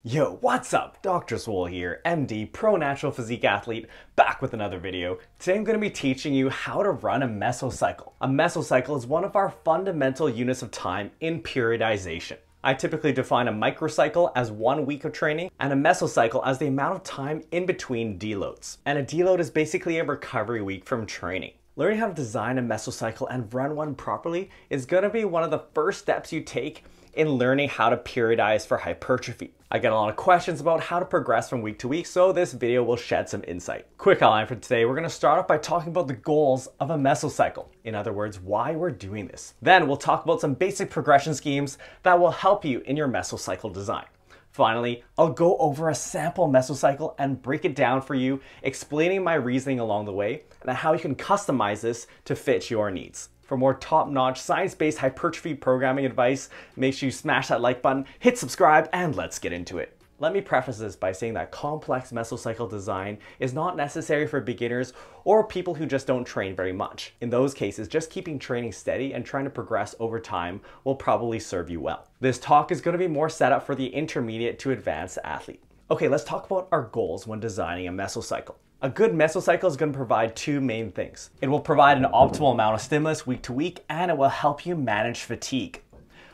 Yo, what's up? Dr. Swole here, MD, pro natural physique athlete, back with another video. Today I'm going to be teaching you how to run a mesocycle. A mesocycle is one of our fundamental units of time in periodization. I typically define a microcycle as 1 week of training and a mesocycle as the amount of time in between deloads. And a deload is basically a recovery week from training. Learning how to design a mesocycle and run one properly is going to be one of the first steps you take in learning how to periodize for hypertrophy. I get a lot of questions about how to progress from week to week, so this video will shed some insight. Quick outline for today, we're going to start off by talking about the goals of a mesocycle. In other words, why we're doing this. Then we'll talk about some basic progression schemes that will help you in your mesocycle design. Finally, I'll go over a sample mesocycle and break it down for you, explaining my reasoning along the way and how you can customize this to fit your needs. For more top-notch science-based hypertrophy programming advice, make sure you smash that like button, hit subscribe, and let's get into it. Let me preface this by saying that complex mesocycle design is not necessary for beginners or people who just don't train very much. In those cases, just keeping training steady and trying to progress over time will probably serve you well. This talk is going to be more set up for the intermediate to advanced athlete. Okay, let's talk about our goals when designing a mesocycle. A good mesocycle is going to provide two main things. It will provide an optimal amount of stimulus week to week, and it will help you manage fatigue.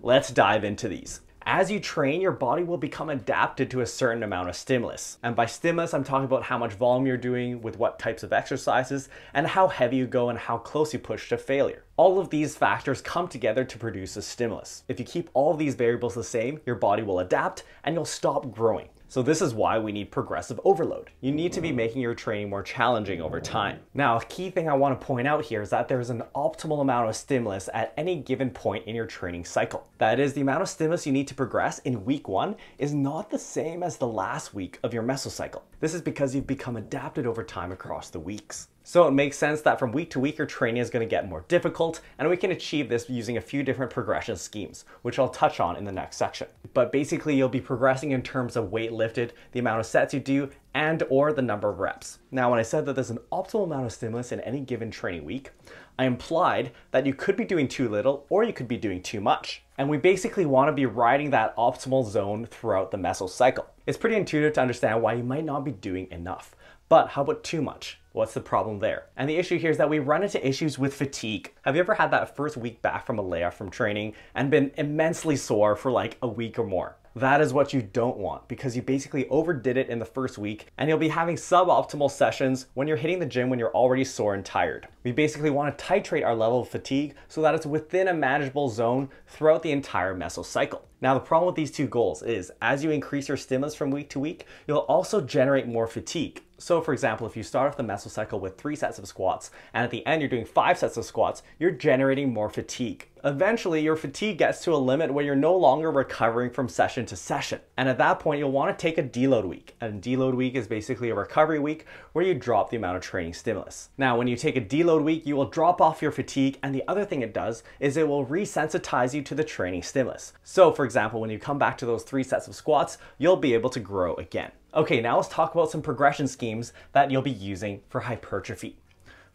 Let's dive into these. As you train, your body will become adapted to a certain amount of stimulus. And by stimulus, I'm talking about how much volume you're doing with what types of exercises and how heavy you go and how close you push to failure. All of these factors come together to produce a stimulus. If you keep all of these variables the same, your body will adapt and you'll stop growing. So this is why we need progressive overload. You need to be making your training more challenging over time. Now, a key thing I want to point out here is that there's an optimal amount of stimulus at any given point in your training cycle. That is, the amount of stimulus you need to progress in week 1 is not the same as the last week of your mesocycle. This is because you've become adapted over time across the weeks. So it makes sense that from week to week, your training is going to get more difficult, and we can achieve this using a few different progression schemes, which I'll touch on in the next section. But basically, you'll be progressing in terms of weight lifted, the amount of sets you do, and or the number of reps. Now, when I said that there's an optimal amount of stimulus in any given training week, I implied that you could be doing too little or you could be doing too much. And we basically want to be riding that optimal zone throughout the mesocycle. It's pretty intuitive to understand why you might not be doing enough. But how about too much? What's the problem there? And the issue here is that we run into issues with fatigue. Have you ever had that first week back from a layoff from training and been immensely sore for like a week or more? That is what you don't want, because you basically overdid it in the first week and you'll be having suboptimal sessions when you're hitting the gym when you're already sore and tired. We basically want to titrate our level of fatigue so that it's within a manageable zone throughout the entire mesocycle. Now, the problem with these two goals is as you increase your stimulus from week to week, you'll also generate more fatigue. So for example, if you start off the mesocycle with 3 sets of squats and at the end you're doing 5 sets of squats, you're generating more fatigue. Eventually, your fatigue gets to a limit where you're no longer recovering from session to session. And at that point, you'll want to take a deload week. And deload week is basically a recovery week where you drop the amount of training stimulus. Now, when you take a deload week, you will drop off your fatigue. And the other thing it does is it will resensitize you to the training stimulus. So for example, when you come back to those 3 sets of squats, you'll be able to grow again. Okay, now let's talk about some progression schemes that you'll be using for hypertrophy.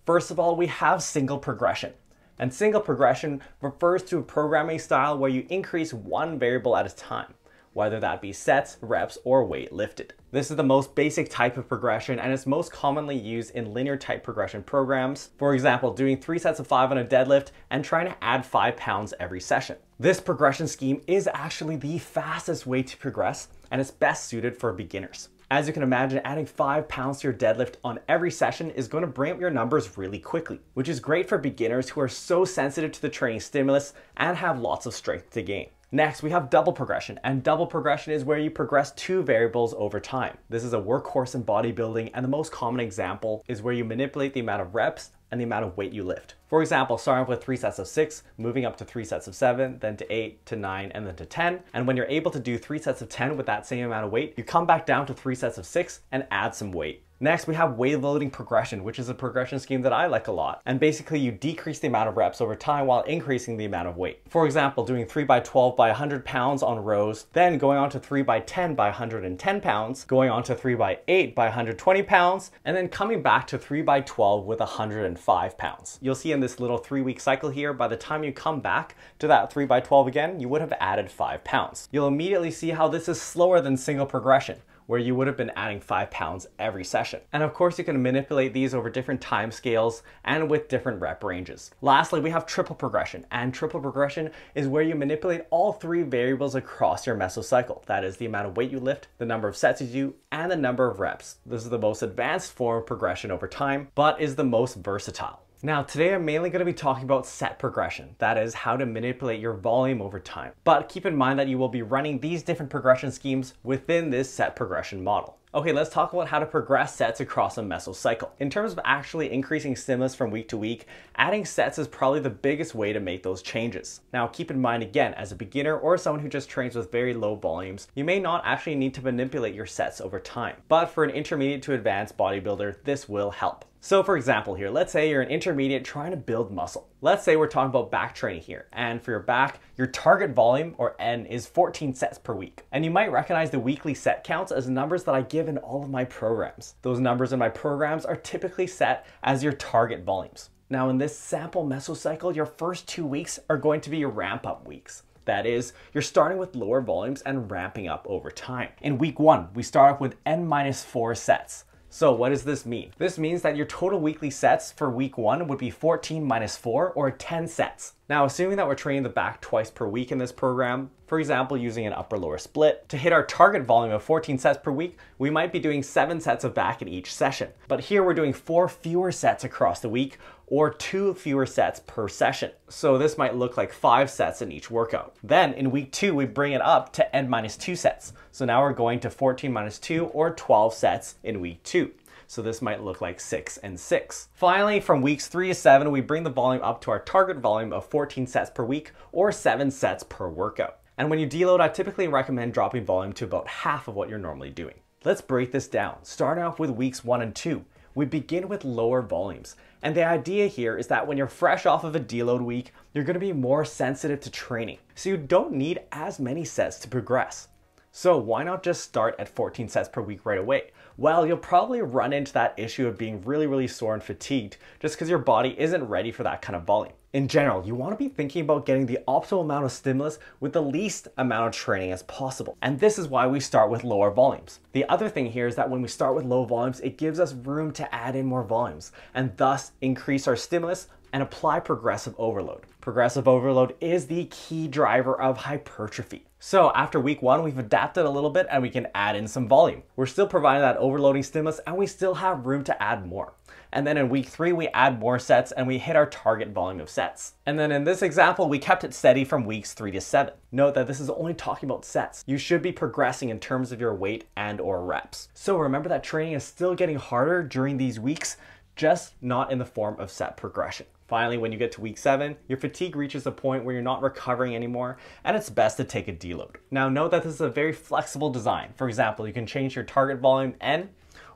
First of all, we have single progression. And single progression refers to a programming style where you increase one variable at a time, whether that be sets, reps, or weight lifted. This is the most basic type of progression and it's most commonly used in linear type progression programs. For example, doing 3 sets of 5 on a deadlift and trying to add 5 pounds every session. This progression scheme is actually the fastest way to progress and it's best suited for beginners. As you can imagine, adding 5 pounds to your deadlift on every session is going to bring up your numbers really quickly, which is great for beginners who are so sensitive to the training stimulus and have lots of strength to gain. Next, we have double progression, and double progression is where you progress 2 variables over time. This is a workhorse in bodybuilding, and the most common example is where you manipulate the amount of reps and the amount of weight you lift. For example, starting with 3 sets of 6, moving up to 3 sets of 7, then to 8, to 9, and then to 10. And when you're able to do 3 sets of 10 with that same amount of weight, you come back down to 3 sets of 6 and add some weight. Next, we have weight loading progression, which is a progression scheme that I like a lot. And basically you decrease the amount of reps over time while increasing the amount of weight. For example, doing 3x12 by 100 pounds on rows, then going on to 3x10 by 110 pounds, going on to 3x8 by 120 pounds, and then coming back to 3x12 with 105 pounds. You'll see in this little 3-week cycle here, by the time you come back to that 3x12 again, you would have added 5 pounds. You'll immediately see how this is slower than single progression, where you would have been adding 5 pounds every session. And of course you can manipulate these over different time scales and with different rep ranges. Lastly, we have triple progression, and triple progression is where you manipulate all 3 variables across your mesocycle. That is the amount of weight you lift, the number of sets you do, and the number of reps. This is the most advanced form of progression over time, but is the most versatile. Now, today I'm mainly going to be talking about set progression, that is how to manipulate your volume over time. But keep in mind that you will be running these different progression schemes within this set progression model. Okay, let's talk about how to progress sets across a mesocycle. In terms of actually increasing stimulus from week to week, adding sets is probably the biggest way to make those changes. Now, keep in mind again, as a beginner or someone who just trains with very low volumes, you may not actually need to manipulate your sets over time. But for an intermediate to advanced bodybuilder, this will help. So for example here, let's say you're an intermediate trying to build muscle. Let's say we're talking about back training here, and for your back, your target volume, or N, is 14 sets per week. And you might recognize the weekly set counts as numbers that I give in all of my programs. Those numbers in my programs are typically set as your target volumes. Now in this sample mesocycle, your first 2 weeks are going to be your ramp up weeks. That is, you're starting with lower volumes and ramping up over time. In week 1, we start off with N-4 sets. So what does this mean? This means that your total weekly sets for week 1 would be 14 minus 4, or 10 sets. Now, assuming that we're training the back twice per week in this program, for example, using an upper-lower split, to hit our target volume of 14 sets per week, we might be doing 7 sets of back in each session. But here we're doing 4 fewer sets across the week, or 2 fewer sets per session. So this might look like 5 sets in each workout. Then in week 2, we bring it up to N-2 sets. So now we're going to 14 minus 2, or 12 sets in week 2. So this might look like 6 and 6. Finally, from weeks 3 to 7, we bring the volume up to our target volume of 14 sets per week, or 7 sets per workout. And when you deload, I typically recommend dropping volume to about half of what you're normally doing. Let's break this down. Starting off with weeks 1 and 2, we begin with lower volumes. And the idea here is that when you're fresh off of a deload week, you're going to be more sensitive to training. So you don't need as many sets to progress. So why not just start at 14 sets per week right away? Well, you'll probably run into that issue of being really sore and fatigued just because your body isn't ready for that kind of volume. In general, you want to be thinking about getting the optimal amount of stimulus with the least amount of training as possible. And this is why we start with lower volumes. The other thing here is that when we start with low volumes, it gives us room to add in more volumes and thus increase our stimulus and apply progressive overload. Progressive overload is the key driver of hypertrophy. So after week 1, we've adapted a little bit and we can add in some volume. We're still providing that overloading stimulus and we still have room to add more. And then in week 3, we add more sets and we hit our target volume of sets. And then in this example, we kept it steady from weeks 3 to 7. Note that this is only talking about sets. You should be progressing in terms of your weight and or reps. So remember that training is still getting harder during these weeks, just not in the form of set progression. Finally, when you get to week 7, your fatigue reaches a point where you're not recovering anymore, and it's best to take a deload. Now note that this is a very flexible design. For example, you can change your target volume N,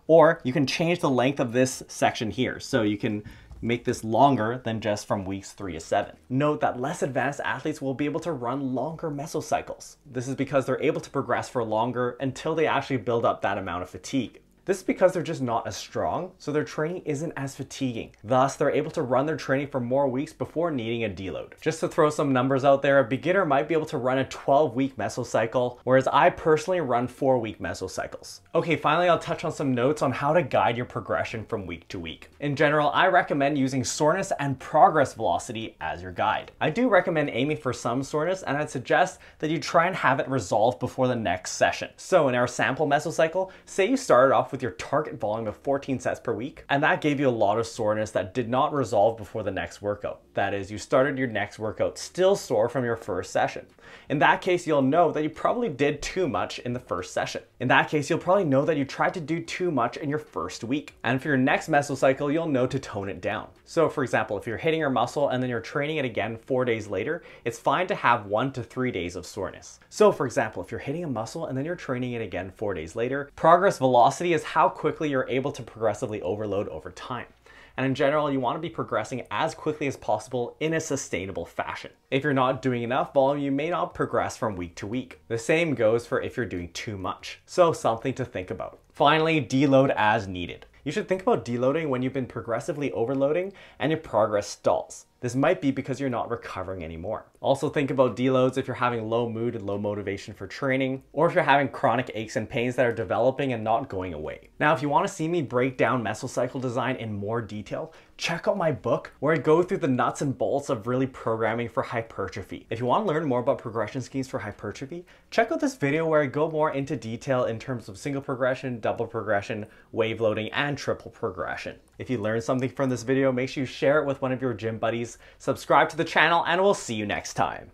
or you can change the length of this section here. So you can make this longer than just from weeks 3 to 7. Note that less advanced athletes will be able to run longer mesocycles. This is because they're able to progress for longer until they actually build up that amount of fatigue. This is because they're just not as strong, so their training isn't as fatiguing. Thus, they're able to run their training for more weeks before needing a deload. Just to throw some numbers out there, a beginner might be able to run a 12-week mesocycle, whereas I personally run 4-week mesocycles. Okay, finally, I'll touch on some notes on how to guide your progression from week to week. In general, I recommend using soreness and progress velocity as your guide. I do recommend aiming for some soreness, and I'd suggest that you try and have it resolved before the next session. So in our sample mesocycle, say you started off with your target volume of 14 sets per week, and that gave you a lot of soreness that did not resolve before the next workout. That is, you started your next workout still sore from your first session. In that case, you'll know that you probably did too much in the first session. In that case, you'll probably know that you tried to do too much in your first week. And for your next mesocycle, you'll know to tone it down. So for example, if you're hitting your muscle and then you're training it again 4 days later, it's fine to have 1 to 3 days of soreness. So for example, if you're hitting a muscle and then you're training it again 4 days later, progress velocity is how quickly you're able to progressively overload over time. And in general, you want to be progressing as quickly as possible in a sustainable fashion. If you're not doing enough volume, you may not progress from week to week. The same goes for if you're doing too much. So something to think about. Finally, deload as needed. You should think about deloading when you've been progressively overloading and your progress stalls. This might be because you're not recovering anymore. Also think about deloads if you're having low mood and low motivation for training, or if you're having chronic aches and pains that are developing and not going away. Now, if you want to see me break down mesocycle design in more detail, check out my book where I go through the nuts and bolts of really programming for hypertrophy. If you want to learn more about progression schemes for hypertrophy, check out this video where I go more into detail in terms of single progression, double progression, wave loading, and triple progression. If you learned something from this video, make sure you share it with one of your gym buddies, subscribe to the channel, and we'll see you next time.